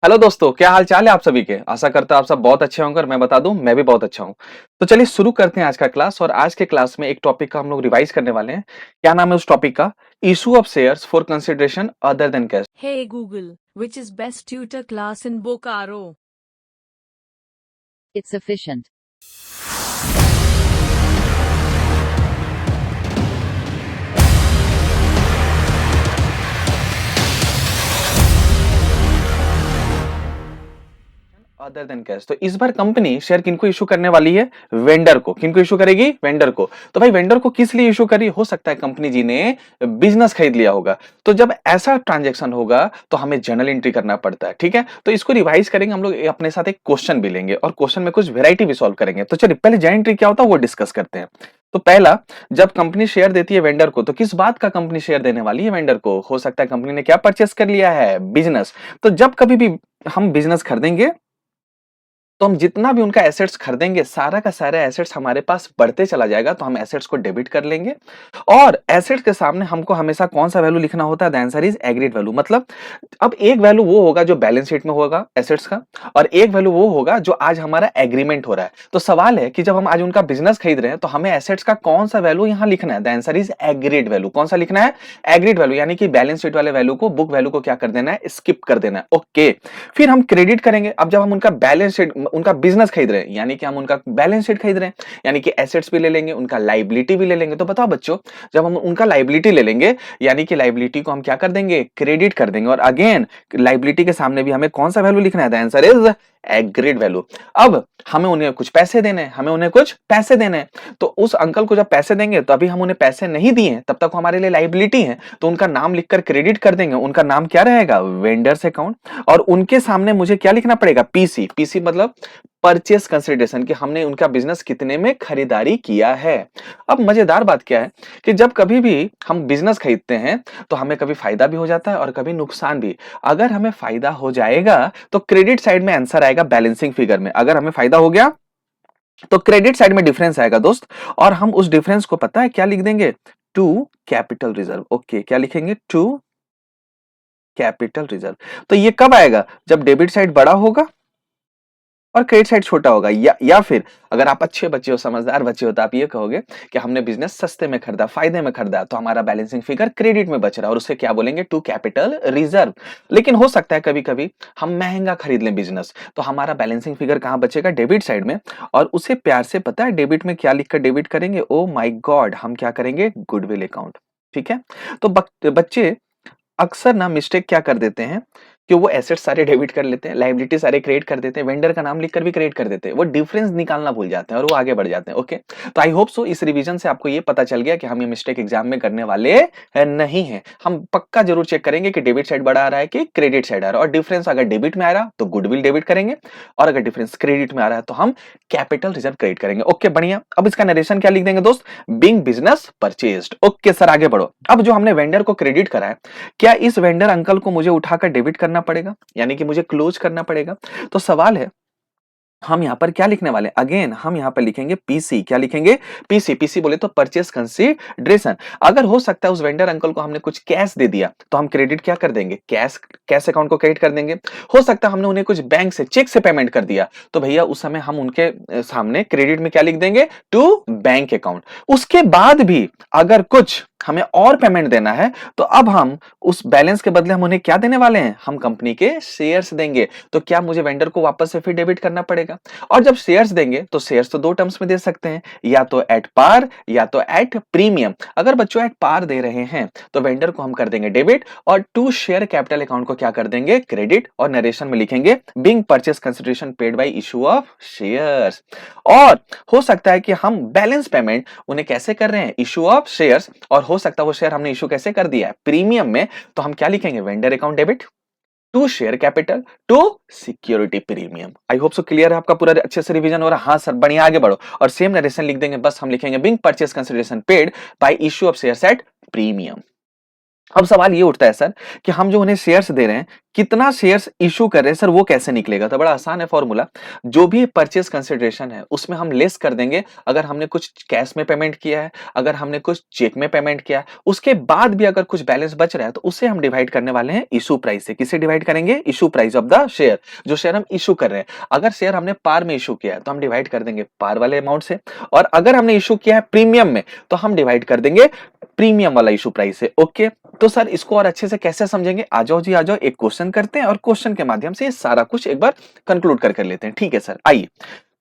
Hello दोस्तों, क्या हाल चाल है आप सभी के। आशा करता हूं आप सब बहुत अच्छे होंगे और मैं बता दूं मैं भी बहुत अच्छा हूं। तो चलिए शुरू करते हैं आज का क्लास। और आज के क्लास में एक टॉपिक का हम लोग रिवाइज करने वाले हैं। क्या नाम है उस टॉपिक का? Issue of shares for consideration other than cash. Hey Google, which is best tutor class in Bokaro? It's efficient. Other than cash. तो इस बार कंपनी शेयर किनको इशू करने वाली है? वेंडर को। किनको इशू करेगी? वेंडर को। तो भाई वेंडर को किस लिए इशू करी? हो सकता है कंपनी जी ने बिजनेस खरीद लिया होगा। तो जब ऐसा ट्रांजैक्शन होगा तो हमें जर्नल एंट्री करना पड़ता है। ठीक है, तो इसको रिवाइज करेंगे हम लोग। अपने साथ एक क्वेश्चन भी लेंगे और क्वेश्चन में कुछ वेराइटी भी सॉल्व करेंगे। तो चलिए पहले जर्नल एंट्री क्या होता है वो डिस्कस करते हैं। तो पहला, जब कंपनी शेयर देती है वेंडर को तो किस बात का कंपनी शेयर देने वाली है वेंडर को? हो सकता है कंपनी ने क्या परचेस कर लिया है? बिजनेस। तो जब कभी भी हम बिजनेस खरीदेंगे तो हम जितना भी उनका एसेट्स खरीदेंगे सारा का सारा एसेट्स हमारे पास बढ़ते चला जाएगा। तो हम एसेट्स को डेबिट कर लेंगे। और एसेट्स के सामने हमको हमेशा कौन सा वैल्यू लिखना होता है? The answer is agreed value. मतलब अब एक वैल्यू वो होगा जो बैलेंस शीट में होगा एसेट्स का, और एक वैल्यू वो होगा जो आज हमारा एग्रीमेंट हो रहा है। तो सवाल है कि जब हम आज उनका बिजनेस खरीद रहे हैं तो हमें एसेट्स का कौन सा वैल्यू यहाँ लिखना है? The answer is agreed value. कौन सा लिखना है? Agreed value. यानी कि बैलेंस शीट वाले वैल्यू को, बुक वैल्यू को क्या कर देना है? स्किप कर देना है। ओके, फिर हम क्रेडिट करेंगे। अब जब हम उनका बैलेंस शीट, उनका बिजनेस खरीद रहे हैं यानी कि हम उनका बैलेंस शीट खरीद रहे हैं, यानी कि एसेट्स भी ले लेंगे, उनका लाइबिलिटी भी ले लेंगे। तो बताओ बच्चों, जब हम उनका लाइबिलिटी ले लेंगे यानी कि लाइबिलिटी को हम क्या कर देंगे? क्रेडिट कर देंगे। और अगेन लाइबिलिटी के सामने भी हमें कौन सा वैल्यू लिखना है? The answer is agreed value. अब हमें उन्हें कुछ पैसे देने हैं, हमें उन्हें कुछ पैसे देने हैं। तो उस अंकल को जब पैसे देंगे तो अभी हम उन्हें पैसे नहीं दिए हैं, तब तक वो हमारे लिए लाइबिलिटी है। तो उनका नाम लिखकर क्रेडिट कर देंगे। उनका नाम क्या रहेगा? Vendors account. और उनके सामने मुझे क्या लिखना पड़ेगा? पीसी। पीसी मतलब परचेस कंसिडरेशन, कि हमने उनका बिजनेस कितने में खरीदारी किया है। अब मजेदार बात क्या है कि जब कभी भी हम बिजनेस खरीदते हैं तो हमें कभी फायदा भी हो जाता है और कभी नुकसान भी। अगर हमें फायदा हो जाएगा तो क्रेडिट साइड में आंसर आएगा बैलेंसिंग फिगर में। अगर हमें फायदा हो गया तो क्रेडिट साइड में डिफरेंस आएगा दोस्त। और हम उस डिफरेंस को पता है क्या लिख देंगे? To capital reserve. ओके, क्या लिखेंगे? To capital reserve. तो ये कब आएगा? जब डेबिट साइड बड़ा होगा और क्रेडिट साइड छोटा होगा। या फिर अगर आप अच्छे बच्चे हो, समझदार बच्चे हो, तो आप ये कहोगे कि हमने बिजनेस सस्ते में खरीदा, फायदे में खरीदा, तो हमारा बैलेंसिंग फिगर क्रेडिट में बच रहा है और उसे क्या बोलेंगे? To capital reserve. लेकिन हो सकता है कभी कभी हम महंगा खरीद लें बिजनेस, तो हमारा बैलेंसिंग फिगर कहां बचेगा? डेबिट साइड में। और उसे प्यार से पता है डेबिट में क्या लिखकर डेबिट करेंगे? ओ माई गॉड, हम क्या करेंगे? Goodwill account. ठीक है, तो बच्चे अक्सर ना मिस्टेक क्या कर देते हैं कि वो एसेट सारे डेबिट कर लेते हैं, लायबिलिटी सारे क्रेडिट कर देते हैं, वेंडर का नाम लिखकर भी क्रेडिट कर देते हैं। वो डिफरेंस निकालना भूल जाते हैं और वो आगे बढ़ जाते हैं। ओके, तो आई होप सो इस रिवीजन से आपको ये पता चल गया कि हम ये मिस्टेक एग्जाम में करने वाले नहीं है। हम पक्का जरूर चेक करेंगे कि डेबिट साइड बड़ा आ रहा है कि क्रेडिट साइड आ रहा है। और डिफरेंस अगर डेबिट में आ रहा तो गुडविल डेबिट करेंगे, और अगर डिफरेंस क्रेडिट में आ रहा है तो हम कैपिटल रिजर्व क्रेडिट करेंगे। ओके, बढ़िया। अब इसका नरेशन क्या लिख देंगे दोस्त? Being business purchased. Okay sir, आगे बढ़ो। अब जो हमने वेंडर को क्रेडिट करा है, क्या इस वेंडर अंकल को मुझे उठाकर डेबिट करना पड़ेगा, यानी कि मुझे क्लोज करना पड़ेगा? तो सवाल है, हम यहां पर क्या लिखने वाले? अगेन हम यहां पर लिखेंगे पीसी। क्या लिखेंगे? पीसी। पीसी बोले तो परचेस कंसीडरेशन। अगर हो सकता है उस वेंडर अंकल को हमने कुछ कैश दे दिया तो हम क्रेडिट क्या कर देंगे? कैश। कैश अकाउंट को क्रेडिट कर देंगे। हो सकता है हमने उन्हें कुछ बैंक से चेक से पेमेंट कर दिया तो भैया उस समय हम उनके सामने क्रेडिट में क्या लिख देंगे? To bank account. उसके बाद भी अगर कुछ हमें और पेमेंट देना है तो अब हम उस बैलेंस के बदले हम उन्हें क्या देने वाले हैं? हम कंपनी के शेयर्स देंगे। तो क्या मुझे वेंडर को वापस से फिर डेबिट करना पड़ेगा? और जब शेयर्स देंगे तो शेयर्स तो दो टर्म्स में दे सकते हैं, या तो एट पार या तो एट प्रीमियम। अगर बच्चों एट पार दे रहे हैं तो वेंडर को हम कर देंगे डेबिट, और टू शेयर कैपिटल अकाउंट को क्या कर देंगे? क्रेडिट। और नरेशन में लिखेंगे being purchase consideration paid by issue of shares. और हो सकता है कि हम बैलेंस पेमेंट उन्हें कैसे कर रहे हैं? Issue of shares. और हो सकता है वो शेयर हमने इशू कैसे कर दिया है? प्रीमियम में। तो हम क्या लिखेंगे? Vendor account debit to share capital to security premium. I hope so clear है आपका पूरा अच्छे से रिवीजन हो रहा है। हाँ सर, बढ़िया, आगे बढ़ो। और सेम नरेशन लिख देंगे, बस हम लिखेंगे being purchase consideration paid by issue of shares at premium. अब सवाल ये उठता है सर कि हम जो उन्हें शेयर्स दे रहे हैं कितना शेयर्स इशू कर रहे हैं सर, वो कैसे निकलेगा? तो बड़ा आसान है फॉर्मूला, जो भी परचेज कंसिडरेशन है उसमें हम लेस कर देंगे, अगर हमने कुछ कैश में पेमेंट किया है, अगर हमने कुछ चेक में पेमेंट किया है, उसके बाद भी अगर कुछ बैलेंस बच रहा है तो उसे हम डिवाइड करने वाले हैं इशू प्राइस से। किसे डिवाइड करेंगे? Issue price of the share, जो शेयर हम इशू कर रहे हैं। अगर शेयर हमने पार में इशू किया है तो हम डिवाइड कर देंगे पार वाले अमाउंट से, और अगर हमने इशू किया है प्रीमियम में तो हम डिवाइड कर देंगे प्रीमियम वाला इशू प्राइस से। ओके, तो सर इसको और अच्छे से कैसे समझेंगे? आ जाओ जी आ जाओ, एक क्वेश्चन करते हैं और क्वेश्चन के माध्यम से ये सारा कुछ एक बार कंक्लूड कर लेते हैं। ठीक है सर, आइए।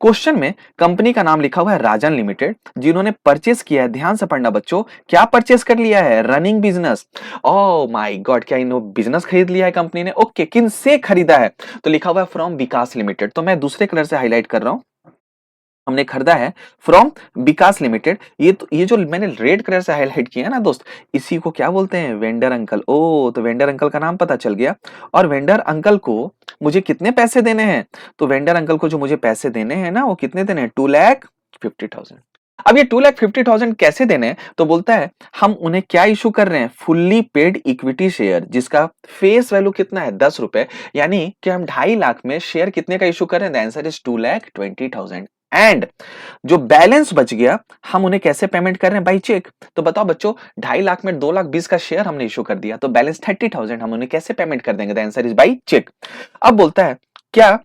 क्वेश्चन में कंपनी का नाम लिखा हुआ है राजन लिमिटेड, जिन्होंने परचेस किया है, ध्यान से पढ़ना बच्चों, क्या परचेस कर लिया है? Running business. Oh my God, क्या इन्होंने बिजनेस खरीद लिया है कंपनी ने? ओके, किन से खरीदा है? तो लिखा हुआ है फ्रॉम विकास लिमिटेड, तो मैं दूसरे कलर से हाईलाइट कर रहा हूं, हमने खरीदा है फ्रॉम विकास लिमिटेड। ये जो मैंने रेड कलर से हाईलाइट किया है ना दोस्त, इसी को क्या बोलते हैं? Vendor uncle. ओ, तो वेंडर अंकल का नाम पता चल गया। और वेंडर अंकल को मुझे कितने पैसे देने हैं? तो वेंडर अंकल को जो मुझे पैसे देने हैं ना, वो कितने देने हैं? 2,50,000। अब ये 2,50,000 कैसे देने हैं? तो बोलता है हम उन्हें क्या इशू कर रहे हैं? फुल्ली पेड इक्विटी शेयर, जिसका फेस वैल्यू कितना है? 10 रुपए। यानी कि हम 2.5 लाख में शेयर कितने का इशू कर रहे हैं? The answer is 2,20,000। एंड जो बैलेंस बच गया, हम उन्हें कैसे पेमेंट कर रहे हैं? By cheque. तो बताओ बच्चों, 2.5 लाख में 2,20,000 का शेयर हमने इशू कर दिया, तो बैलेंस 30,000 हम उन्हें कैसे पेमेंट कर देंगे? The answer is by cheque. अब बोलता है क्या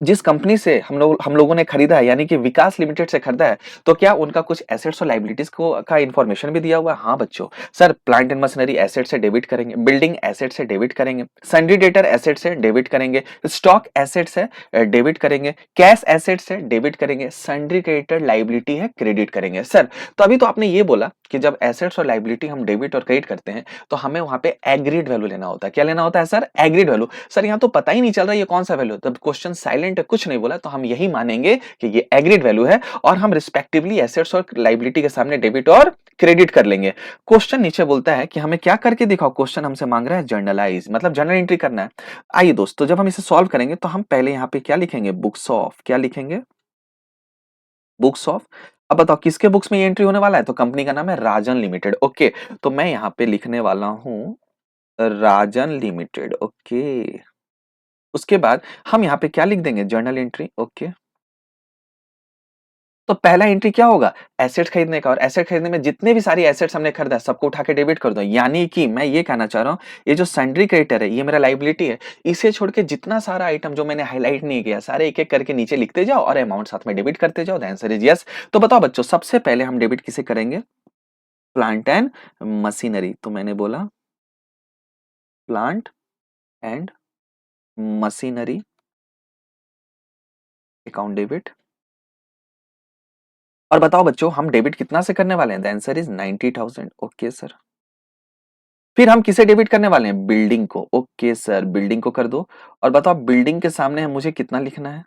जिस कंपनी से हम लोगों ने खरीदा है, यानी कि विकास लिमिटेड से खरीदा है, तो क्या उनका कुछ एसेट्स और लायबिलिटीज को का इंफॉर्मेशन भी दिया हुआ है? हाँ बच्चों, sir plant and machinery asset से डेबिट करेंगे, बिल्डिंग एसेट से डेबिट करेंगे, सन्ड्री डेटर एसेट से डेबिट करेंगे, स्टॉक एसेट से डेबिट करेंगे, कैश एसेट से डेबिट करेंगे, सन्ड्री क्रेडिटर लायबिलिटी है क्रेडिट करेंगे। सर तो अभी तो आपने ये बोला कि जब एसेट्स और लायबिलिटी हम डेबिट और क्रेडिट करते हैं तो हमें वहां पे एग्रीड वैल्यू लेना होता है। क्या लेना होता है सर? Agreed value. सर यहाँ तो पता ही नहीं चल रहा ये कौन सा वैल्यू है, तब क्वेश्चन साइलेंट है, कुछ नहीं बोला, तो हम यही मानेंगे कि ये एग्रीड वैल्यू है और हम रिस्पेक्टिवली एसेट्स और लायबिलिटी के सामने डेबिट और क्रेडिट कर लेंगे। क्वेश्चन नीचे बोलता है कि हमें क्या करके दिखाओ, क्वेश्चन हमसे मांग रहा है जर्नलाइज, मतलब जर्नल एंट्री करना है। आइए दोस्तों, जब हम इसे सॉल्व करेंगे तो हम पहले यहाँ पे क्या लिखेंगे? बुक्स ऑफ, क्या लिखेंगे? Books of. अब बताओ किसके बुक्स में ये एंट्री होने वाला है? तो कंपनी का नाम है राजन लिमिटेड। ओके, तो मैं यहाँ पे लिखने वाला हूं राजन लिमिटेड। ओके, उसके बाद हम यहाँ पे क्या लिख देंगे? Journal entry. ओके, तो पहला एंट्री क्या होगा? एसेट खरीदने का, और एसेट खरीदने में जितने भी सारी एसेट्स हमने खरीदा सबको उठा के डेबिट कर दो। यानी कि मैं ये कहना चाह रहा हूँ, ये जो सन्ड्री क्रेडिटर है ये मेरा लायबिलिटी है, इसे छोड़ के जितना सारा आइटम जो मैंने हाईलाइट नहीं किया, सारे एक एक करके नीचे लिखते जाओ और अमाउंट साथ में डेबिट करते जाओ। The answer is yes. तो बताओ बच्चों, सबसे पहले हम डेबिट किसे करेंगे? Plant and machinery. तो मैंने बोला plant and machinery account debit. और बताओ बच्चों, हम डेबिट कितना से करने वाले हैं? The answer is 90,000। Okay sir, फिर हम किसे डेबिट करने वाले हैं? बिल्डिंग को। ओके सर, बिल्डिंग को कर दो। और बताओ बिल्डिंग के सामने मुझे कितना लिखना है?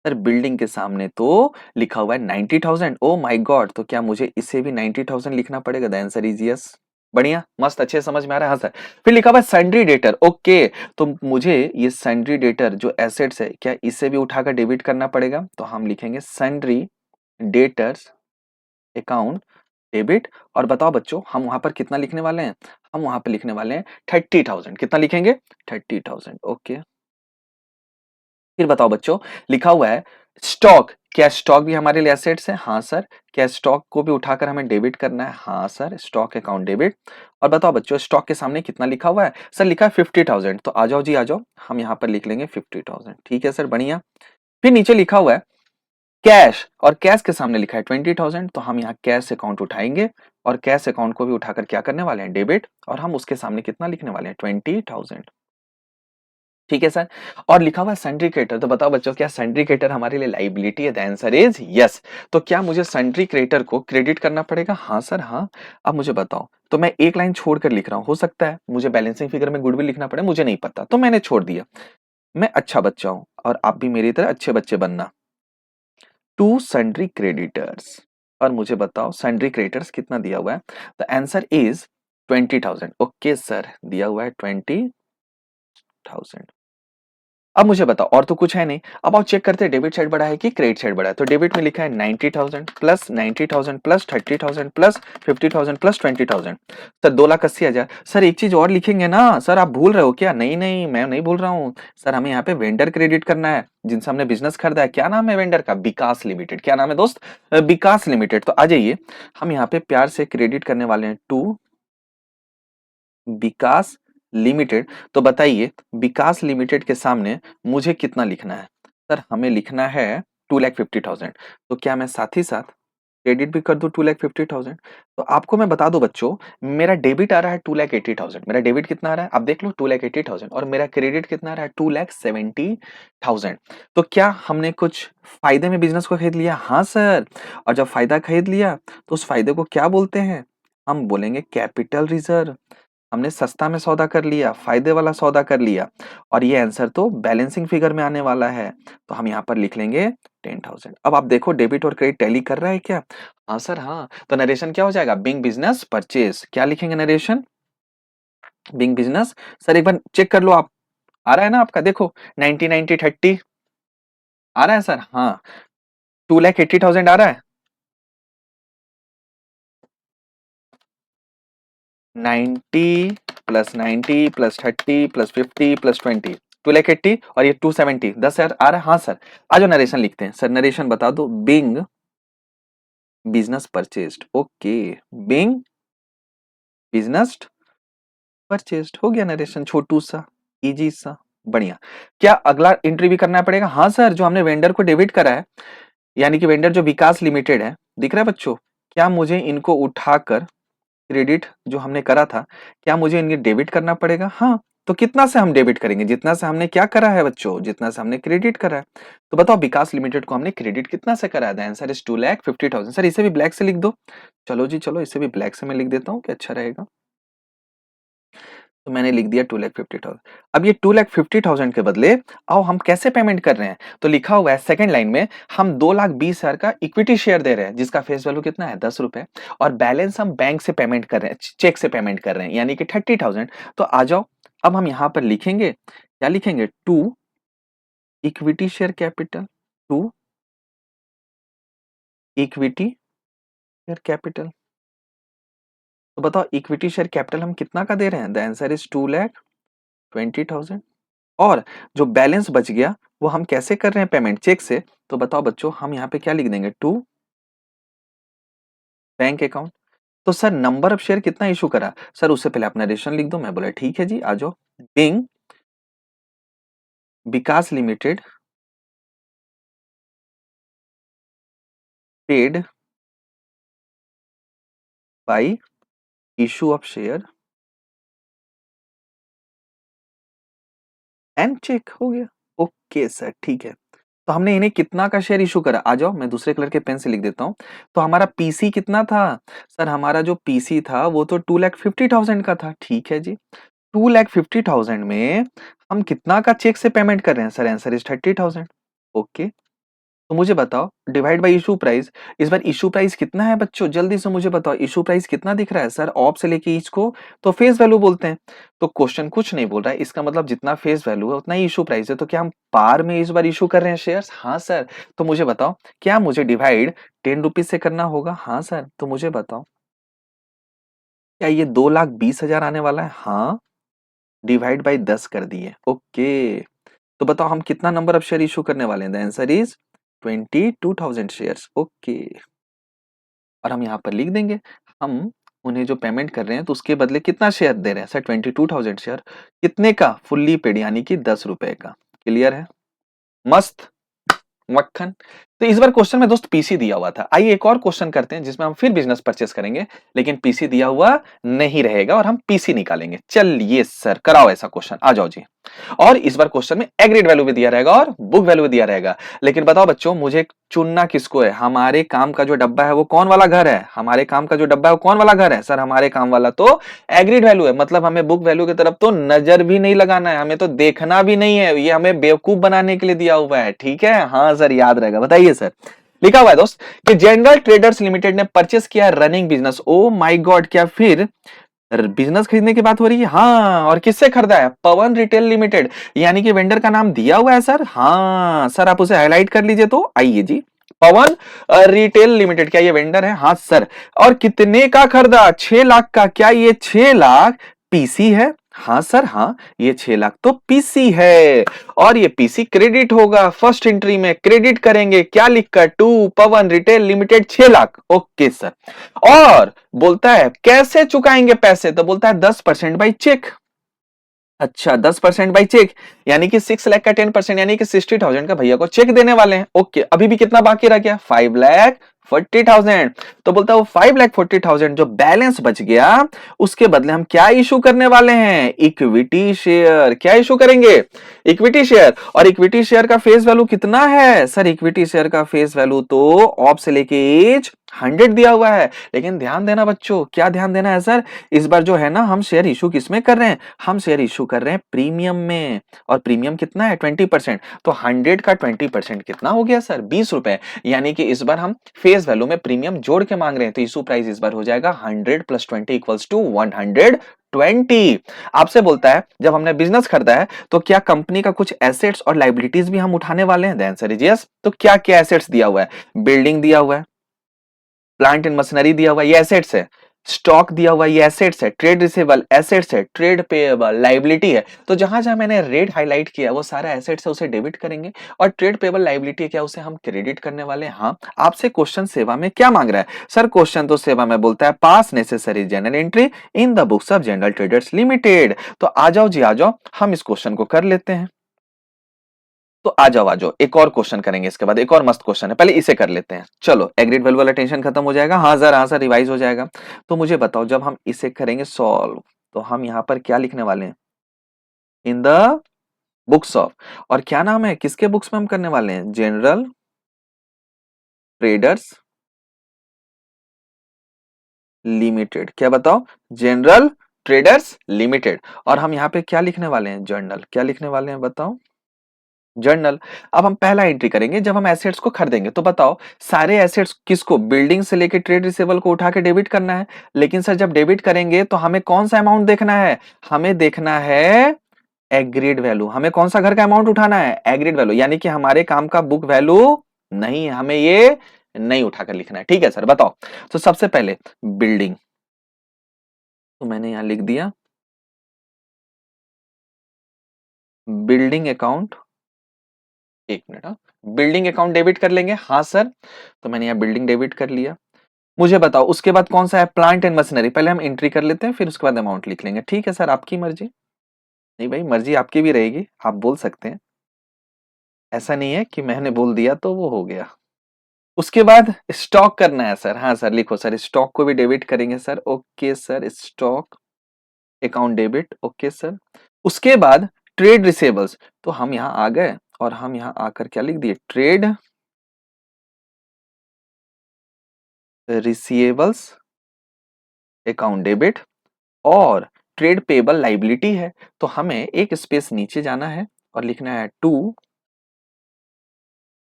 सर बिल्डिंग के सामने तो लिखा हुआ है 90,000। ओ माय गॉड, तो क्या मुझे इसे भी 90,000 लिखना पड़ेगा? The answer is yes. बढ़िया, मस्त, अच्छे समझ में आ रहा है। हाँ सर। फिर लिखा हुआ है सन्ड्री डेटर। ओके, तो मुझे ये सन्ड्री डेटर जो एसेट्स है, क्या इसे भी उठाकर डेबिट करना पड़ेगा? तो हम लिखेंगे सन्ड्री डेटर्स अकाउंट डेबिट। और बताओ बच्चों, हम वहां पर कितना लिखने वाले हैं? हम वहां पर लिखने वाले हैं 30,000। कितना लिखेंगे? 30,000। ओके, फिर बताओ बच्चों, लिखा हुआ है स्टॉक। क्या स्टॉक भी हमारे लिए एसेट्स है? हाँ सर। क्या स्टॉक को भी उठाकर हमें डेबिट करना है? हाँ सर, स्टॉक अकाउंट डेबिट। और बताओ बच्चों, स्टॉक के सामने कितना लिखा हुआ है? सर लिखा है 50,000। तो आ जाओ जी आ जाओ, हम यहाँ पर लिख लेंगे 50,000। ठीक है सर, बढ़िया। फिर नीचे लिखा हुआ है कैश, और कैश के सामने लिखा है 20,000। तो हम यहाँ कैश अकाउंट उठाएंगे और कैश अकाउंट को भी उठाकर क्या करने वाले हैं? डेबिट। और हम उसके सामने कितना लिखने वाले हैं? 20,000। ठीक है सर। और लिखा हुआ है सन्ड्री क्रेडिटर। तो बताओ बच्चों, क्या सन्ड्री क्रेडिटर हमारे लिए लायबिलिटी है? The answer is yes. तो क्या मुझे सन्ड्री क्रेडिटर को क्रेडिट करना पड़ेगा? हाँ सर हाँ। अब मुझे बताओ, तो मैं एक लाइन छोड़कर लिख रहा हूं, हो सकता है मुझे बैलेंसिंग फिगर में गुडविल लिखना पड़े, मुझे नहीं पता, तो मैंने छोड़ दिया। मैं अच्छा बच्चा हूं और आप भी मेरी तरह अच्छे बच्चे बनना। टू सन्ड्री क्रेडिटर्स, और मुझे बताओ सन्ड्री क्रेडिटर्स कितना दिया हुआ है? The answer is 20,000। Okay sir, दिया हुआ है 20,000। अब मुझे बताओ, और तो कुछ है नहीं। अब आओ चेक करते हैं डेबिट साइड बढ़ा है कि क्रेडिट साइड बढ़ा है। तो डेबिट में लिखा है 90,000 plus 90,000 plus 30,000 plus 50,000 plus 20,000। Sir 2,80,000। Sir एक चीज और लिखेंगे ना सर, आप भूल रहे हो क्या? नहीं नहीं, मैं नहीं भूल रहा हूँ सर, हमें यहाँ पे वेंडर क्रेडिट करना है जिनसे हमने बिजनेस खरीदा है। क्या नाम है वेंडर का? विकास लिमिटेड। क्या नाम है दोस्त? विकास लिमिटेड। तो आ जाइए, हम यहाँ पे प्यार से क्रेडिट करने वाले हैं टू विकास लिमिटेड। तो बताइए विकास लिमिटेड के सामने मुझे कितना लिखना है? सर हमें लिखना है 2,50,000। तो क्या मैं साथ ही साथ क्रेडिट भी कर दूं 2,50,000? तो आपको मैं बता दूं बच्चों, मेरा डेबिट आ रहा है 2,80,000। मेरा डेबिट कितना आ रहा है आप देख लो 2,80,000, और मेरा क्रेडिट कितना आ रहा है 2,70,000। तो क्या हमने कुछ फायदे में बिजनेस को खरीद लिया? हाँ सर। और जब फायदा खरीद लिया तो उस फायदे को क्या बोलते हैं? हम बोलेंगे कैपिटल रिजर्व। हमने सस्ता में सौदा कर लिया, फायदे वाला सौदा कर लिया, और ये आंसर तो बैलेंसिंग फिगर में आने वाला है। तो हम यहाँ पर लिख लेंगे 10,000। अब आप देखो डेबिट और क्रेडिट टैली कर रहा है क्या? हाँ सर हाँ। तो नरेशन क्या हो जाएगा? Being business purchase. क्या लिखेंगे नरेशन? Bing business. सर एक बार चेक कर लो आप, आ रहा है ना आपका? देखो 90 90 30 आ रहा है सर? हाँ। 2,80,000 आ रहा है। 90 प्लस 90 प्लस 30 प्लस 50 प्लस 20, 2,80,000, और ये 270, 10,000 आ रहा है। हाँ सर। आज जो नरेशन लिखते हैं सर, नरेशन बता दो। Being business purchased. Okay, being business purchased हो गया नरेशन, छोटू सा, इजी सा, बढ़िया। क्या अगला एंट्री भी करना पड़ेगा? हाँ सर, जो हमने वेंडर को डेबिट करा है, यानी कि वेंडर जो विकास लिमिटेड है, दिख रहा है बच्चों? क्या मुझे इनको उठाकर क्रेडिट जो हमने करा था, क्या मुझे इनके डेबिट करना पड़ेगा? हाँ। तो कितना से हम डेबिट करेंगे? जितना से हमने क्या करा है बच्चों? जितना से हमने क्रेडिट करा है। तो बताओ विकास लिमिटेड को हमने क्रेडिट कितना से करा है? The answer is 2,50,000। सर इसे भी ब्लैक से लिख दो। चलो जी चलो, इसे भी ब्लैक से मैं लिख देता हूँ कि अच्छा रहेगा। तो मैंने लिख दिया 2,50,000। अब ये 2,50,000 के बदले आओ हम कैसे पेमेंट कर रहे हैं? तो लिखा हुआ है सेकंड लाइन में, हम 2,20,000 का इक्विटी शेयर दे रहे हैं जिसका फेस वैल्यू कितना है? 10 रुपए, और बैलेंस हम बैंक से पेमेंट कर रहे हैं, चेक से पेमेंट कर रहे हैं, यानी कि 30,000। तो आ जाओ, अब हम यहां पर लिखेंगे, क्या लिखेंगे? To equity share capital, to equity share capital. तो बताओ इक्विटी शेयर कैपिटल हम कितना का दे रहे हैं? The answer is 2,20,000। और जो बैलेंस बच गया वो हम कैसे कर रहे हैं पेमेंट? चेक से। तो बताओ बच्चों, हम यहाँ पे क्या लिख देंगे? To bank account. तो सर नंबर ऑफ शेयर कितना इशू करा? सर उससे पहले अपना रेशन लिख दो। मैं बोला ठीक है जी, आ जाओ। Being Vikas limited paid by issue of share and cheque. हो गया। ओके सर, ठीक है। तो हमने इन्हें कितना का शेयर इशू करा? आ जाओ, मैं दूसरे कलर के पेन से लिख देता हूं। तो हमारा पीसी कितना था? सर हमारा जो पीसी था वो तो 2,50,000 का था। ठीक है जी। 2,50,000 में हम कितना का चेक से पेमेंट कर रहे हैं? Sir answer is 30,000। ओके। तो मुझे बताओ डिवाइड बाय इशू प्राइस। इस बार इशू प्राइस कितना है बच्चों? जल्दी से मुझे बताओ इशू प्राइस कितना दिख रहा है? सर ऑफ से लेके ईच को तो फेस वैल्यू बोलते हैं। तो क्वेश्चन कुछ नहीं बोल रहा है, इसका मतलब जितना फेस वैल्यू है उतना ही इशू प्राइस है। तो क्या हम पार में इस बार इशू कर रहे हैं शेयर्स? हाँ सर। तो मुझे बताओ, क्या मुझे डिवाइड 10 रुपीज से करना होगा? हाँ सर। तो मुझे बताओ, क्या ये 2,20,000 आने वाला है? हाँ। डिवाइड बाई 10 कर दिए। ओके। तो बताओ हम कितना नंबर ऑफ शेयर इशू करने वाले हैं? The answer is 22,000 shares. Okay. और हम यहाँ पर लिख देंगे, हम उन्हें जो पेमेंट कर रहे हैं तो उसके बदले कितना शेयर दे रहे हैं? Sir 22,000 share. कितने का? फुल्ली पेड, यानी कि 10 रुपए का। क्लियर है? मस्त, मक्खन। तो इस बार क्वेश्चन में दोस्त पीसी दिया हुआ था। आइए एक और क्वेश्चन करते हैं जिसमें हम फिर बिजनेस परचेस करेंगे, लेकिन पीसी दिया हुआ नहीं रहेगा और हम पीसी निकालेंगे। चलिए सर, कराओ ऐसा क्वेश्चन, आ जाओ जी। और इस बार क्वेश्चन में एग्रीड वैल्यू भी दिया रहेगा और बुक वैल्यू भी दिया रहेगा। लेकिन बताओ बच्चों, मुझे चुनना किसको है? हमारे काम का जो डब्बा है वो कौन वाला घर है? हमारे काम का जो डब्बा है वो कौन वाला घर है? सर हमारे काम वाला तो एग्रीड वैल्यू है। मतलब हमें बुक वैल्यू की तरफ तो नजर भी नहीं लगाना है, हमें तो देखना भी नहीं है। ये हमें बेवकूफ बनाने के लिए दिया हुआ है। ठीक है? हाँ सर, याद रहेगा। बताइए सर। लिखा हुआ है दोस्त कि जनरल ट्रेडर्स लिमिटेड ने परचेस किया running business. Oh my God, क्या फिर बिजनेस खरीदने की बात हो रही है, हाँ, और किससे खरीदा है? पवन रिटेल लिमिटेड, यानी कि वेंडर का नाम दिया हुआ है सर, हाँ सर, आप उसे हाईलाइट कर लीजिए। तो आइए जी, पवन रिटेल लिमिटेड, क्या ये वेंडर है? हाँ सर। और कितने का खरीदा? 6 लाख का। क्या ये 6 लाख पीसी है? हाँ सर, हाँ, ये 6 लाख तो पीसी है। और ये पीसी क्रेडिट होगा, फर्स्ट एंट्री में क्रेडिट करेंगे, क्या लिखकर? To Pawan retail limited 6 lakh. Okay sir. और बोलता है कैसे चुकाएंगे पैसे? तो बोलता है 10% बाई चेक। अच्छा, 10% बाई चेक, यानी कि 6 लाख का 10%, यानी कि 60,000 का भैया को चेक देने वाले हैं। ओके, अभी भी कितना बाकी रह गया? 5,40,000। तो बोलता है वो 5,40,000 जो बैलेंस बच गया, उसके बदले हम क्या इशू करने वाले हैं? Equity share. क्या इशू करेंगे? Equity share. और इक्विटी शेयर का फेस वैल्यू कितना है सर? इक्विटी शेयर का फेस वैल्यू तो ऑफ से लेके एज 100 दिया हुआ है। लेकिन ध्यान देना बच्चों, क्या ध्यान देना है सर? इस बार जो है ना, हम शेयर इशू किसमें कर रहे हैं? हम शेयर इशू कर रहे हैं प्रीमियम में। और प्रीमियम कितना है? 20%। तो 100 का 20% कितना हो गया सर? 20 रुपए। यानी कि इस बार हम फेस वैल्यू में प्रीमियम जोड़ के मांग रहे हैं, तो इशू प्राइस इस बार हो जाएगा 100 + 20 इक्वल्स टू 120। आपसे बोलता है जब हमने बिजनेस खरीदा है तो क्या कंपनी का कुछ एसेट्स और लाइबिलिटीज भी हम उठाने वाले हैं? The answer is yes. तो क्या क्या एसेट्स दिया हुआ है? बिल्डिंग दिया हुआ है, प्लांट एंड मशीनरी दिया हुआ है, ये एसेट्स है। स्टॉक दिया हुआ है, ये एसेट्स है। ट्रेड रिसीवेबल एसेट्स है। ट्रेड पेएबल लाइबिलिटी है। तो जहां जहां मैंने रेड हाईलाइट किया वो सारा एसेट्स है, उसे डेबिट करेंगे। और ट्रेड पेएबल लाइबिलिटी है, क्या उसे हम क्रेडिट करने वाले हैं? हाँ। आपसे क्वेश्चन सेवा में क्या मांग रहा है सर? क्वेश्चन तो सेवा में बोलता है पास necessary general entry in the books of general traders limited. तो आ जाओ जी, आ जाओ, हम इस क्वेश्चन को कर लेते हैं। तो आ जाओ, आ जाओ, एक और क्वेश्चन करेंगे इसके बाद। एक और मस्त क्वेश्चन है, पहले इसे कर लेते हैं। चलो, एग्रीड वैल्यू वाला टेंशन खत्म हो जाएगा। हाँ सर, हाँ सर, रिवाइज हो जाएगा। तो मुझे बताओ, जब हम इसे करेंगे सॉल्व, तो हम यहां पर क्या लिखने वाले हैं? इन द बुक्स ऑफ, और क्या नाम है, किसके बुक्स में हम करने वाले हैं? General traders limited. क्या बताओ? General traders limited. और हम यहाँ पे क्या लिखने वाले हैं? जर्नल। क्या लिखने वाले हैं बताओ? जर्नल। अब हम पहला एंट्री करेंगे, जब हम एसेट्स को खरीदेंगे। तो बताओ, सारे एसेट्स किसको? बिल्डिंग से लेके ट्रेड रिसीवेबल को उठा के डेबिट करना है। लेकिन सर, जब डेबिट करेंगे तो हमें कौन सा अमाउंट देखना है? हमें देखना है एग्रीड वैल्यू। हमें कौन सा घर का अमाउंट उठाना है? एग्रीड वैल्यू, यानी कि हमारे काम का बुक वैल्यू नहीं है, हमें ये नहीं उठाकर लिखना है। ठीक है सर, बताओ। तो सबसे पहले बिल्डिंग, तो मैंने यहां लिख दिया बिल्डिंग अकाउंट। एक मिनट, हाँ, बिल्डिंग अकाउंट डेबिट कर लेंगे। हाँ सर, तो मैंने यहाँ बिल्डिंग डेबिट कर लिया। मुझे बताओ उसके बाद कौन सा है? Plant and machinery. पहले हम एंट्री कर लेते हैं, फिर उसके बाद अमाउंट लिख लेंगे। ठीक है सर, आपकी मर्जी। नहीं भाई, मर्जी आपकी भी रहेगी, आप बोल सकते हैं। ऐसा नहीं है कि मैंने बोल दिया तो वो हो गया। उसके बाद स्टॉक करना है सर। हाँ सर, लिखो सर, स्टॉक को भी डेबिट करेंगे sir. Okay sir, stock account debit. Okay sir. उसके बाद ट्रेड रिसेबल्स, तो हम यहाँ आ गए और हम यहाँ आकर क्या लिख दिए? Trade receivables account debit. और ट्रेड पेबल लाइबिलिटी है, तो हमें एक स्पेस नीचे जाना है और लिखना है to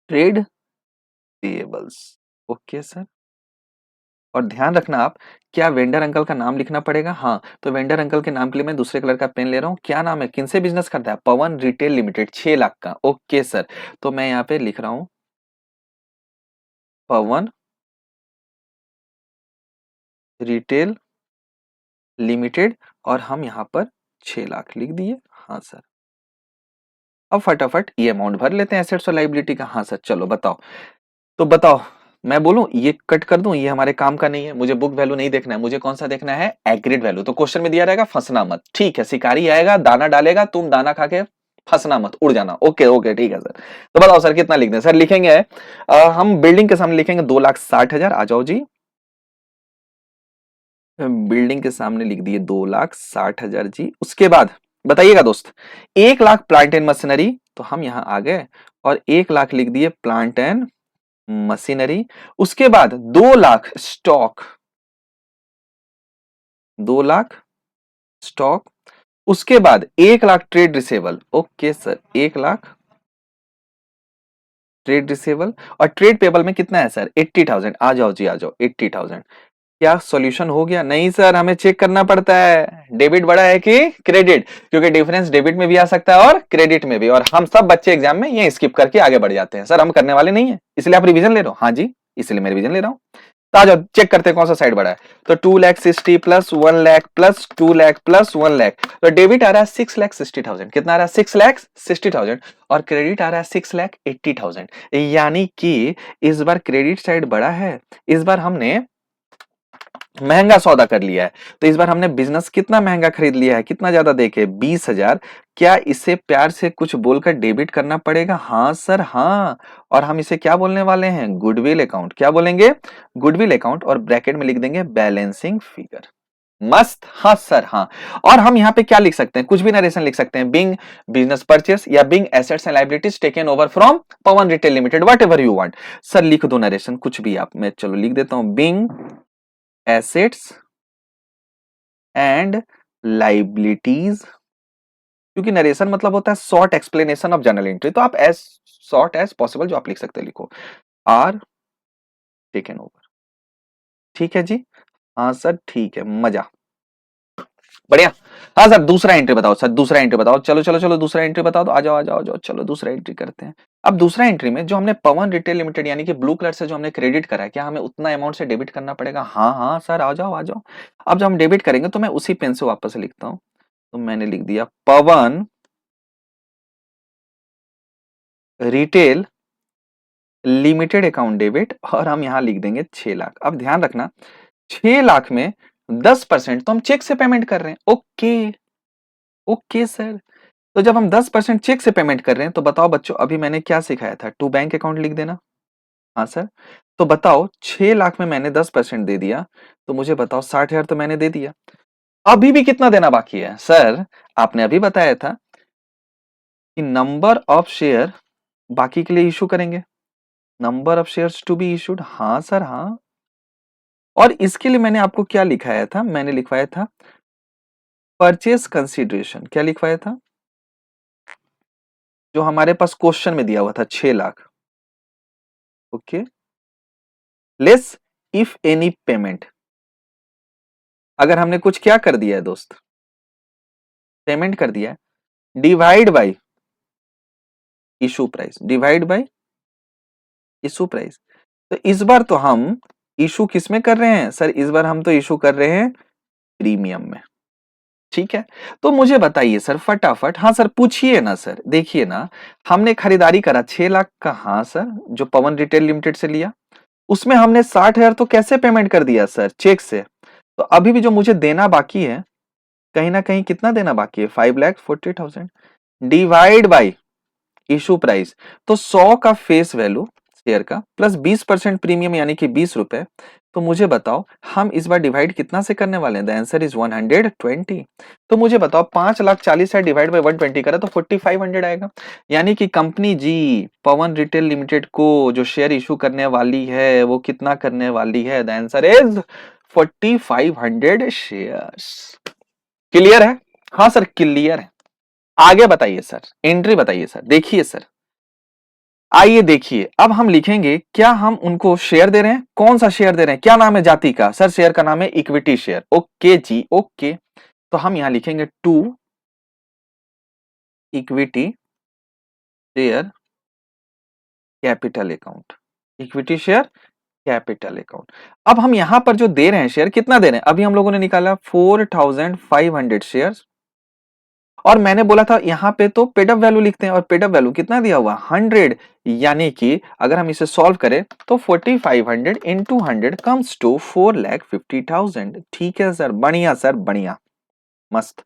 trade payables. Okay sir. और ध्यान रखना आप, क्या वेंडर अंकल का नाम लिखना पड़ेगा? हाँ, तो वेंडर अंकल के नाम के लिए मैं दूसरे कलर का पेन ले रहा हूँ। क्या नाम है? किनसे बिजनेस करता है? पवन रिटेल लिमिटेड, 6 लाख का। Okay sir. तो मैं यहाँ पे लिख रहा हूँ पवन रिटेल लिमिटेड, और हम यहाँ पर 6 लाख लिख दिए। हाँ सर। अब फटाफट ये अमाउंट भर लेते हैं एसेट्स और लाइबिलिटी का। हाँ सर, चलो बताओ। तो बताओ, मैं बोलूं ये कट कर दूं? ये हमारे काम का नहीं है, मुझे बुक वैल्यू नहीं देखना है, मुझे कौन सा देखना है? Agreed value. तो क्वेश्चन में दिया रहेगा फंसना मत। ठीक है, शिकारी आएगा, दाना डालेगा, तुम दाना खा के फंसना मत, उड़ जाना। ओके ओके, ठीक है सर। तो बताओ सर, कितना लिख दें? सर लिखेंगे हम बिल्डिंग के सामने लिखेंगे 2,60,000। आ जाओ जी, बिल्डिंग के सामने लिख दिए 2,60,000 जी। उसके बाद बताइएगा दोस्त, 1 लाख प्लांट एंड मशीनरी, तो हम यहां आ गए और 1 लाख लिख दिए प्लांट एंड मशीनरी। उसके बाद 2 लाख स्टॉक, 2 लाख स्टॉक। उसके बाद 1 lakh trade receivable. Okay sir, 1 lakh trade receivable. और ट्रेड पेबल में कितना है सर? 80,000। आ जाओ जी, आ जाओ, 80,000। क्या सॉल्यूशन हो गया? नहीं सर, हमें चेक करना पड़ता है डेबिट बड़ा है कि क्रेडिट, क्योंकि डिफरेंस डेबिट में भी आ सकता है और क्रेडिट में भी, और हम सब बच्चे एग्जाम में ये स्किप करके आगे बढ़ जाते हैं। सर हम करने वाले नहीं है, इसलिए आप रिवीजन ले रहे हो? हाँ जी, इसलिए मैं रिवीजन ले रहा हूँ। तो आ जाओ चेक करते हैं कौन सा साइड बड़ा है। तो 2,60,000 प्लस 1,00,000 प्लस 2,00,000 प्लस 1,00,000, तो डेबिट आ रहा है 6,60,000। कितना आ रहा है? 6,60,000। और क्रेडिट आ रहा है 6,80,000। यानी कि इस बार क्रेडिट साइड बड़ा है, इस बार हमने महंगा सौदा कर लिया है। तो इस बार हमने बिजनेस कितना महंगा खरीद लिया है, कितना ज्यादा देके 20,000। क्या इसे प्यार से कुछ बोलकर डेबिट करना पड़ेगा? हाँ सर हाँ। और हम इसे क्या बोलने वाले हैं? Goodwill account. क्या बोलेंगे? गुडविल अकाउंट, और ब्रैकेट में लिख देंगे बैलेंसिंग फिगर। मस्त, हाँ सर हाँ। और हम यहाँ पे क्या लिख सकते हैं? कुछ भी नरेशन लिख सकते हैं, बिंग बिजनेस परचेस या being assets and liabilities taken over from Pawan retail limited, what ever you want. Sir लिख दो नरेशन कुछ भी आप, मैं चलो लिख देता हूं, बिंग एसेट्स एंड लाइबिलिटीज, क्योंकि नरेशन मतलब होता है short explanation of journal entry, तो आप एज शॉर्ट एज पॉसिबल जो आप लिख सकते हैं लिखो, आर टेकन ओवर। ठीक है जी, हाँ सर ठीक है, मजा, बढ़िया। हाँ सर दूसरा एंट्री बताओ, सर दूसरा एंट्री बताओ, चलो चलो चलो दूसरा एंट्री बताओ, तो आ जाओ आ जाओ आ जाओ, चलो दूसरा एंट्री करते हैं। अब दूसरा एंट्री में जो हमने पवन रिटेल लिमिटेड यानी कि ब्लू कलर से जो हमने क्रेडिट करा है, क्या हमें उतना अमाउंट से डेबिट करना पड़ेगा? हाँ हाँ सर आ जाओ आ जाओ। अब जब हम डेबिट करेंगे तो मैं उसी पेन से वापस से लिखता हूं, तो मैंने लिख दिया पवन रिटेल लिमिटेड अकाउंट डेबिट, और हम यहां लिख देंगे 6,00,000। अब ध्यान रखना 6,00,000 में 10% तो हम चेक से पेमेंट कर रहे हैं। Okay okay sir. तो जब हम 10% चेक से पेमेंट कर रहे हैं, तो बताओ बच्चों अभी मैंने क्या सिखाया था? टू बैंक अकाउंट लिख देना। हाँ सर। तो बताओ 6,00,000 में मैंने 10% दे दिया, तो मुझे बताओ 60,000 तो मैंने दे दिया। अभी भी कितना देना बाकी है? सर आपने अभी बताया था कि नंबर ऑफ शेयर बाकी के लिए इशू करेंगे, number of shares to be issued. हाँ सर हाँ। और इसके लिए मैंने आपको क्या लिखाया था? मैंने लिखवाया था परचेस कंसीडरेशन। क्या लिखवाया था? जो हमारे पास क्वेश्चन में दिया हुआ था 6,00,000। Okay, less if any payment. अगर हमने कुछ क्या कर दिया है दोस्त, पेमेंट कर दिया है, divide by issue price, divide by issue price. तो इस बार तो हम इशू किस में कर रहे हैं? सर इस बार हम तो इशू कर रहे हैं प्रीमियम में। ठीक है, तो मुझे बताइए सर फटाफट, हाँ सर पूछिए ना सर। देखिए ना, हमने खरीदारी करा 6,00,000 का, हाँ सर, जो पवन रिटेल लिमिटेड से लिया, उसमें हमने 60,000 तो कैसे पेमेंट कर दिया सर? चेक से। तो अभी भी जो मुझे देना बाकी है, कहीं ना कहीं कितना देना बाकी है? 5,40,000 डिवाइड बाई इशू प्राइस। तो 100 का फेस वैल्यू शेयर का प्लस 20% प्रीमियम यानी कि 20 रुपए। तो मुझे बताओ हम इस बार डिवाइड कितना से करने वाले हैं? The answer is 120। तो मुझे बताओ 5,40,000 से डिवाइड बाय 120 करा तो 4,500 आएगा। यानी कि कंपनी जी पवन रिटेल लिमिटेड को जो शेयर इशू करने वाली है वो कितना करने वाली है? The answer is 4,500 shares. Clear है? हाँ सर क्लियर है। आगे बताइए सर, एंट्री बताइए सर। देखिए सर, आइए देखिए, अब हम लिखेंगे क्या हम उनको शेयर दे रहे हैं? कौन सा शेयर दे रहे हैं? क्या नाम है जाति का? सर शेयर का नाम है इक्विटी शेयर। ओके जी ओके। तो हम यहां लिखेंगे to equity share capital account, equity share capital account. अब हम यहां पर जो दे रहे हैं शेयर, कितना दे रहे हैं? अभी हम लोगों ने निकाला 4,500 शेयर, और मैंने बोला था यहां पे तो पेडअप वैल्यू लिखते हैं, और पेडअप वैल्यू कितना दिया हुआ? 100। यानी कि अगर हम इसे सॉल्व करें तो 4,500 इंटू 100 कम्स टू 4,50,000। ठीक है सर, बढ़िया सर बढ़िया, मस्त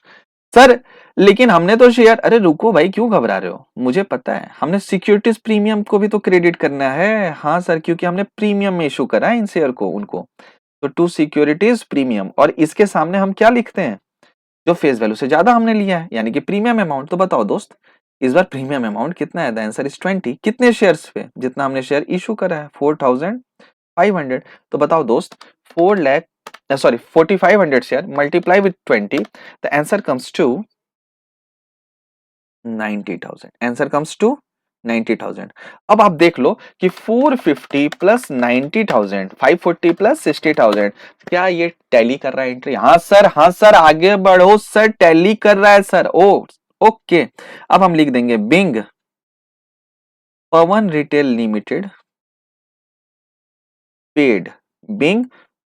सर। लेकिन हमने तो शेयर, अरे रुको भाई क्यों घबरा रहे हो? मुझे पता है हमने सिक्योरिटीज प्रीमियम को भी तो क्रेडिट करना है। हाँ सर, क्योंकि हमने प्रीमियम में इशू करा है इन शेयर को उनको। तो टू सिक्योरिटीज प्रीमियम, और इसके सामने हम क्या लिखते हैं? जो फेस वैल्यू से ज्यादा हमने लिया है यानी कि प्रीमियम अमाउंट। तो बताओ दोस्त इस बार प्रीमियम अमाउंट कितना है? The answer is 20। कितने शेयर्स पे? जितना हमने शेयर इशू करा है 4,500। तो बताओ दोस्त 4,500 share multiply with 20, the answer comes to 90,000। Answer comes to 90,000। अब आप देख लो कि 450 प्लस 90,000, 540 प्लस 60,000, क्या ये टैली कर रहा है एंट्री? हाँ सर, हाँ सर, आगे बढ़ो सर, टैली कर रहा है सर। ओ ओके। अब हम लिख देंगे being Pawan retail limited paid, being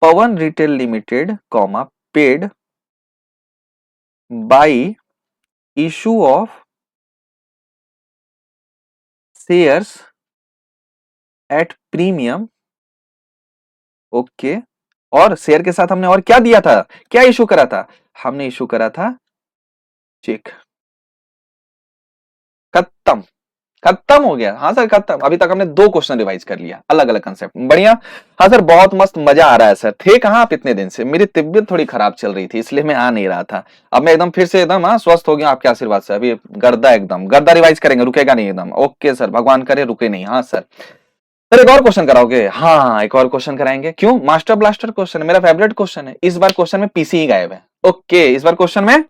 Pawan retail limited comma paid by issue of shares at premium. Okay. और शेयर के साथ हमने और क्या दिया था, क्या इशू करा था? हमने इशू करा था चेक। खत्म, खत्म हो गया। हाँ सर खत्म। अभी तक हमने 2 क्वेश्चन रिवाइज कर लिया, अलग अलग कंसेप्ट, बढ़िया। हाँ सर बहुत मस्त, मजा आ रहा है सर। थे कहाँ आप इतने दिन से? मेरी तबीयत थोड़ी खराब चल रही थी, इसलिए मैं आ नहीं रहा था। अब मैं एकदम फिर से एकदम हाँ स्वस्थ हो गया आपके आशीर्वाद से। अभी गर्दा एकदम गर्दा रिवाइज करेंगे, रुकेगा नहीं एकदम। ओके सर, भगवान करे रुके नहीं। हाँ सर। सर एक और क्वेश्चन कराओगे? हाँ एक और क्वेश्चन कराएंगे। क्यों? मास्टर ब्लास्टर क्वेश्चन है, मेरा फेवरेट क्वेश्चन है। इस बार क्वेश्चन में पीसी ही गायब है। ओके, इस बार क्वेश्चन में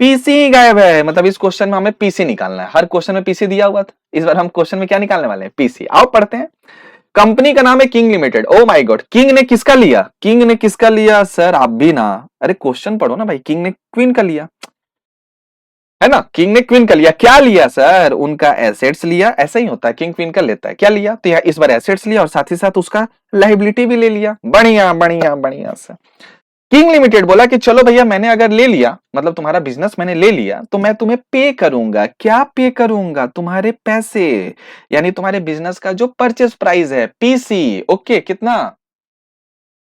पीसी ही गायब है, मतलब इस क्वेश्चन में हमें पीसी निकालना है। हर क्वेश्चन में पीसी दिया हुआ था, इस बार हम क्वेश्चन में क्या निकालने वाले हैं? पीसी। आओ पढ़ते हैं। कंपनी का नाम है king limited. Oh my God, king ने किसका लिया? किंग ने किसका लिया सर? आप भी ना, अरे क्वेश्चन पढ़ो ना भाई। किंग ने क्वीन का लिया है ना, किंग ने क्वीन का लिया। क्या लिया सर? उनका एसेट्स लिया। ऐसा ही होता है, किंग क्वीन का लेता है। क्या लिया? तो इस बार एसेट्स लिया और साथ ही साथ उसका लाइबिलिटी भी ले लिया। बढ़िया बढ़िया बढ़िया सर। किंग लिमिटेड बोला कि चलो भैया, मैंने अगर ले लिया, मतलब तुम्हारा बिजनेस मैंने ले लिया, तो मैं तुम्हें पे करूंगा। क्या पे करूंगा? तुम्हारे पैसे, यानी तुम्हारे बिजनेस का जो परचेस प्राइस है, पीसी। ओके, कितना?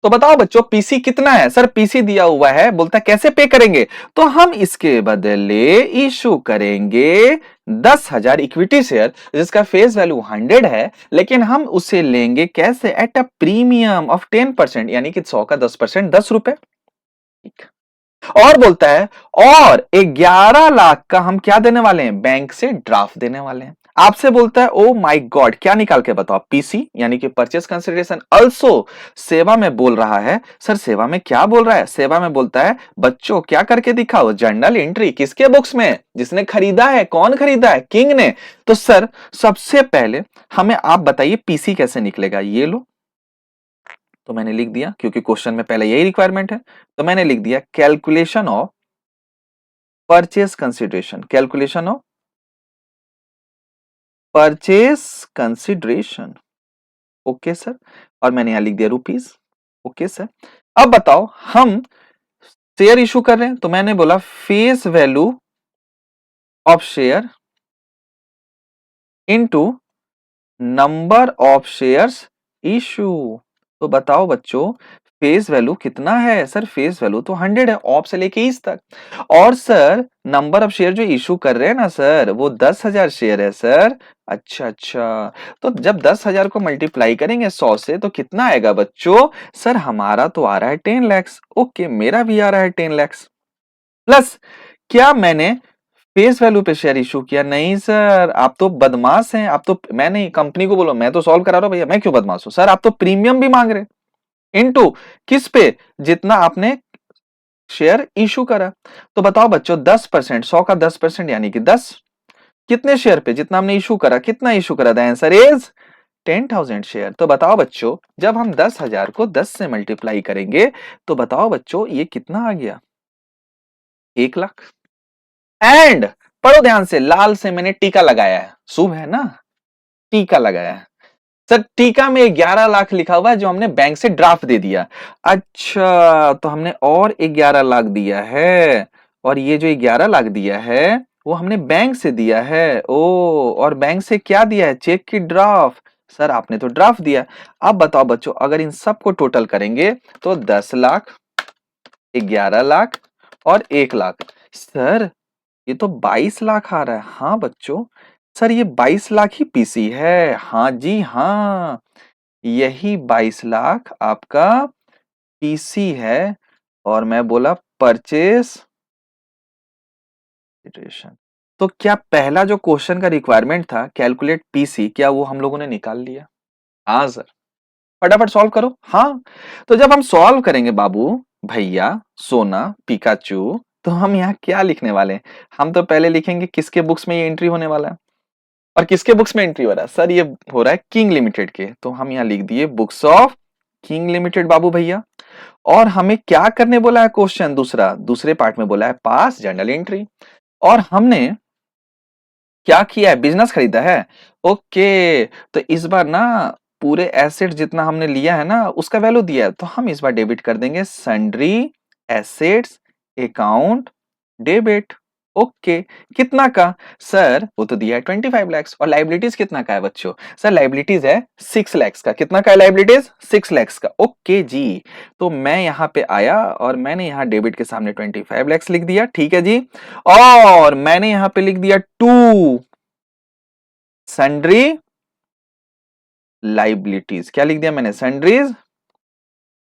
तो बताओ बच्चों पीसी कितना है? सर पीसी दिया हुआ है, बोलता है कैसे पे करेंगे? तो हम इसके बदले इशू करेंगे 10,000 इक्विटी शेयर, जिसका फेस वैल्यू 100 है, लेकिन हम उसे लेंगे कैसे? एट अ प्रीमियम ऑफ 10%, यानी कि 100 का 10%, 10 रुपए। और बोलता है और 11 लाख का हम क्या देने वाले हैं? बैंक से ड्राफ्ट देने वाले हैं। आपसे बोलता है ओ माय गॉड, क्या निकाल के बताओ? पीसी, यानी कि परचेस कंसिडरेशन अल्सो सेवा में बोल रहा है। सर सेवा में क्या बोल रहा है? सेवा में बोलता है बच्चों क्या करके दिखाओ? Journal entry. किसके बुक्स में? जिसने खरीदा है। कौन खरीदा है? किंग ने। तो सर सबसे पहले हमें आप बताइए पीसी कैसे निकलेगा? ये लो, तो मैंने लिख दिया, क्योंकि क्वेश्चन में पहले यही रिक्वायरमेंट है, तो मैंने लिख दिया calculation of purchase consideration, calculation of purchase consideration. Okay sir. और मैंने यहां लिख दिया रुपीस। Okay sir. अब बताओ, हम शेयर इशू कर रहे हैं, तो मैंने बोला face value of share into number of shares issue. तो बताओ बच्चों फेस वैल्यू कितना है? सर फेस वैल्यू तो 100 है, ऑफ से लेके इस तक। और सर नंबर ऑफ शेयर जो इशू कर रहे हैं ना सर, वो 10,000 शेयर है सर। अच्छा अच्छा, तो जब 10,000 को मल्टीप्लाई करेंगे 100 से तो कितना आएगा बच्चों? सर हमारा तो आ रहा है 10 लैक्स। ओके, मेरा भी आ रहा है 10 लैक्स। प्लस क्या मैंने फेस वैल्यू पे शेयर इशू किया? नहीं सर, आप तो बदमाश हैं। आप तो, मैं नहीं, कंपनी को बोलो, मैं तो सॉल्व करा रहा हूं भैया, मैं क्यों बदमाश हूं? सर आप तो प्रीमियम भी मांग रहे हैं। इनटू किस पे? जितना आपने शेयर इशू करा। तो बताओ बच्चों 10%, 100 का 10% यानी कि 10। कितने शेयर पे? जितना हमने इशू करा। कितना इशू करा? The answer is 10,000 share. तो बताओ बच्चों जब हम 10,000 को 10 से मल्टीप्लाई करेंगे, तो बताओ बच्चों ये कितना आ गया? 1 लाख। एंड पढ़ो ध्यान से, लाल से मैंने टीका लगाया है, शुभ है ना, टीका लगाया है। सर टीका में 11 लाख लिखा हुआ है, जो हमने बैंक से ड्राफ्ट दे दिया। अच्छा, तो हमने और 11 लाख दिया है, और ये जो 11 लाख दिया है वो हमने बैंक से दिया है। ओ, और बैंक से क्या दिया है? चेक की ड्राफ्ट। सर आपने तो ड्राफ्ट दिया। अब बताओ बच्चों अगर इन सबको टोटल करेंगे तो 10 लाख, 11 लाख और 1 लाख। सर ये तो 22 लाख आ रहा है। हाँ बच्चों, सर ये 22 लाख ही पीसी है। हाँ जी हाँ, यही 22 लाख आपका पीसी है। और मैं बोला परचेस कंसिडरेशन। तो क्या पहला जो क्वेश्चन का रिक्वायरमेंट था कैलकुलेट पीसी, क्या वो हम लोगों ने निकाल लिया? हाँ सर, फटाफट सॉल्व करो। हाँ, तो जब हम सॉल्व करेंगे बाबू भैया सोना पिकाचू, तो हम यहाँ क्या लिखने वाले हैं? हम तो पहले लिखेंगे किसके बुक्स में ये एंट्री होने वाला है। और किसके बुक्स में एंट्री हो रहा है सर? ये हो रहा है किंग लिमिटेड के, तो हम यहाँ लिख दिए बुक्स ऑफ किंग लिमिटेड बाबू भैया। और हमें क्या करने बोला है क्वेश्चन? दूसरे पार्ट में बोला है पास जर्नल एंट्री, और हमने क्या किया है? बिजनेस खरीदा है। ओके, तो इस बार ना पूरे एसेट जितना हमने लिया है ना उसका वैल्यू दिया है, तो हम इस बार डेबिट कर देंगे sundry assets account debit. Okay, कितना का? सर वो तो दिया है 25 lakhs। और लाइबिलिटीज कितना का है बच्चों? सर लाइबिलिटीज है 6 lakhs का। कितना का है लाइबिलिटीज? 6 lakhs का। ओके जी, तो मैं यहाँ पे आया और मैंने यहाँ डेबिट के सामने 25 lakhs लिख दिया, ठीक है जी। और मैंने यहाँ पे लिख दिया टू सन्ड्री लाइबिलिटीज। क्या लिख दिया मैंने? सन्ड्रीज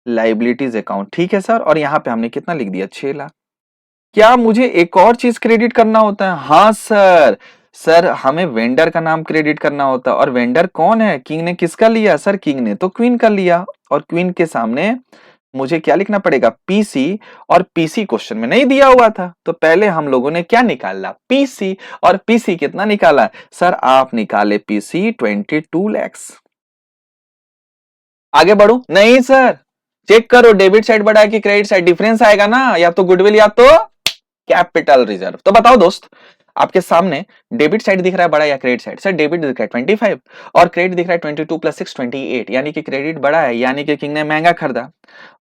लाइबिलिटीज अकाउंट, ठीक है सर। और यहां पे हमने कितना लिख दिया? 6 लाख। क्या मुझे एक और चीज क्रेडिट करना होता है? हाँ सर, सर हमें वेंडर का नाम क्रेडिट करना होता है। और वेंडर कौन है? किंग ने किसका लिया? सर किंग ने तो क्वीन का लिया, और क्वीन के सामने मुझे क्या लिखना पड़ेगा? पीसी। और पीसी क्वेश्चन में नहीं दिया हुआ था, तो पहले हम लोगों ने क्या निकाला? पीसी। और पीसी कितना निकाला? सर आप निकाले पीसी 22 lakhs। आगे बढ़ू? नहीं सर, चेक करो डेबिट साइड बड़ा है कि क्रेडिट साइड, डिफरेंस आएगा ना, या तो गुडविल या तो कैपिटल रिजर्व। तो बताओ दोस्त, आपके सामने डेबिट साइड दिख रहा है बड़ा या क्रेडिट साइड? सर डेबिट दिख रहा है 25 और क्रेडिट दिख रहा है 22 + 6 28, यानी कि क्रेडिट बड़ा है, यानी कि किंग ने महंगा खरीदा।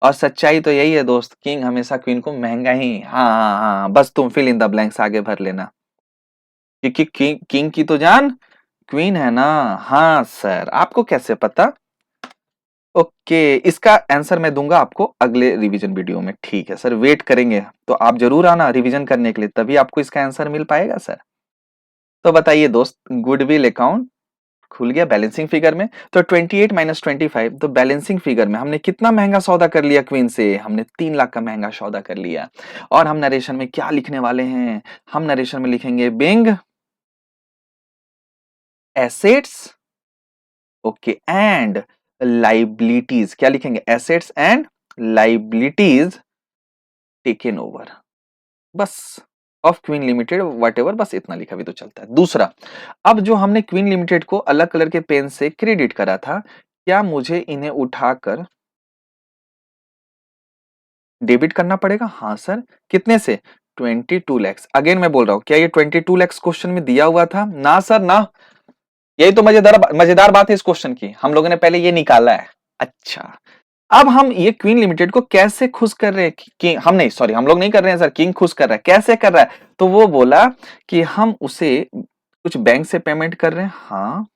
और सच्चाई तो यही है दोस्त, किंग हमेशा क्वीन को महंगा ही, हाँ हाँ हाँ, बस तुम फिल इन द ब्लैंक्स आगे भर लेना, क्योंकि किंग की तो जान क्वीन है ना। हाँ सर, आपको कैसे पता? ओके, इसका आंसर मैं दूंगा आपको अगले रिवीजन वीडियो में, ठीक है सर। वेट करेंगे तो आप जरूर आना रिवीजन करने के लिए, तभी आपको इसका आंसर मिल पाएगा सर। तो बताइए दोस्त, गुडविल अकाउंट खुल गया बैलेंसिंग फिगर में। तो 28 - 25, तो बैलेंसिंग फिगर में हमने कितना महंगा सौदा कर लिया क्वीन से? हमने 3 लाख का महंगा सौदा कर लिया। और हम नरेशन में क्या लिखने वाले हैं? हम नरेशन में लिखेंगे being assets, okay, and liabilities. क्या लिखेंगे? Assets and liabilities taken over, बस ऑफ क्वीन लिमिटेड वट एवर, बस इतना लिखा भी तो चलता है। दूसरा, अब जो हमने क्वीन लिमिटेड को अलग कलर के पेन से क्रेडिट करा था, क्या मुझे इन्हें उठाकर डेबिट करना पड़ेगा? हाँ सर। कितने से? 22 lakhs। अगेन मैं बोल रहा हूं, क्या ये 22 lakhs क्वेश्चन में दिया हुआ था? ना सर ना। यही तो मजेदार बात है इस क्वेश्चन की, हम लोगों ने पहले ये निकाला है। अच्छा, अब हम ये क्वीन लिमिटेड को कैसे खुश कर रहे हैं कि हम नहीं, सॉरी हम लोग नहीं कर रहे हैं सर, किंग खुश कर रहा है। कैसे कर रहा है? तो वो बोला कि हम उसे कुछ बैंक से पेमेंट कर रहे हैं। हाँ,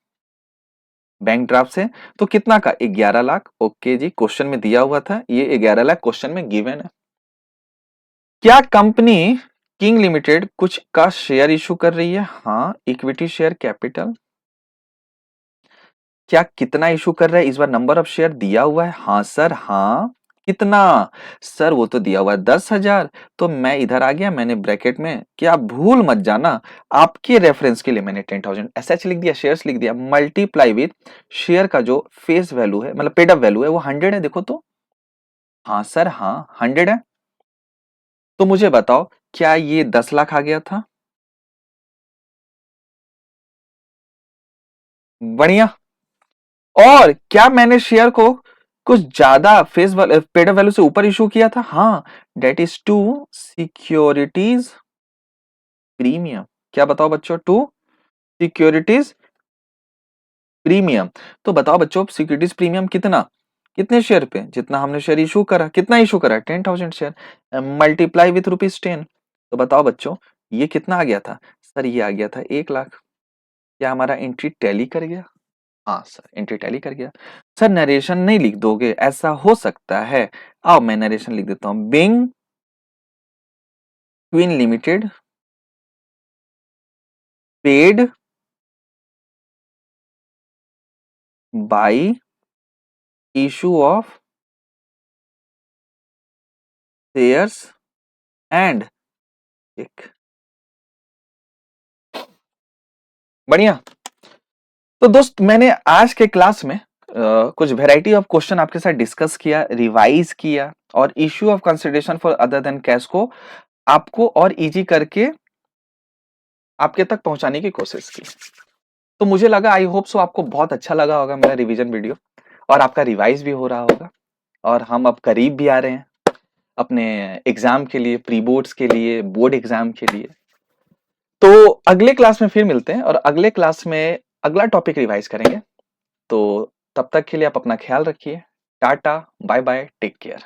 बैंक ड्राफ्ट से। तो कितना का? 11 लाख। ओके जी, क्वेश्चन में दिया हुआ था ये 11 लाख, क्वेश्चन में गिवन है। क्या कंपनी किंग लिमिटेड कुछ का शेयर इशू कर रही है? हाँ, इक्विटी शेयर कैपिटल। क्या कितना इशू कर रहा है इस बार? नंबर ऑफ शेयर दिया हुआ है। हाँ सर, हाँ। कितना? सर वो तो दिया हुआ है 10,000। तो मैं इधर आ गया, मैंने ब्रैकेट में, क्या भूल मत जाना, आपके रेफरेंस के लिए मैंने 10,000 एसएच लिख दिया, शेयर्स लिख दिया, मल्टीप्लाई विथ शेयर का जो फेस वैल्यू है, मतलब पेड अप वैल्यू है, वो 100 है। देखो तो, हाँ सर, हाँ 100 है। तो मुझे बताओ, क्या ये 10 लाख आ गया था? बढ़िया। और क्या मैंने शेयर को कुछ ज्यादा फेस पेड वैल्यू से ऊपर इशू किया था? हाँ, date is to securities premium. क्या बताओ बच्चों? To securities premium. तो बताओ बच्चों, सिक्योरिटीज प्रीमियम कितना? कितने शेयर पे? जितना हमने शेयर इशू करा। कितना इशू करा? 10,000 शेयर, मल्टीप्लाई विथ ₹10। तो बताओ बच्चों, ये कितना आ गया था? सर ये आ गया था 1 लाख। क्या हमारा एंट्री टैली कर गया? हाँ सर, एंट्री टैली कर गया। सर नरेशन नहीं लिख दोगे? ऐसा हो सकता है। आओ मैं नरेशन लिख देता हूं। Being queen limited paid by issue of shares and एक। बढ़िया। तो दोस्त, मैंने आज के क्लास में कुछ वेराइटी ऑफ क्वेश्चन आपके साथ डिस्कस किया, रिवाइज किया, और issue of consideration for other than cash को आपको और इजी करके आपके तक पहुंचाने की कोशिश की। तो मुझे लगा, आई होप सो आपको बहुत अच्छा लगा होगा मेरा रिवीजन वीडियो, और आपका रिवाइज भी हो रहा होगा। और हम अब करीब भी आ रहे हैं अपने एग्जाम के लिए, प्री बोर्ड्स के लिए, बोर्ड एग्जाम के लिए। तो अगले क्लास में फिर मिलते हैं और अगले क्लास में अगला टॉपिक रिवाइज करेंगे। तो तब तक के लिए आप अपना ख्याल रखिए। Tata, bye bye, take care.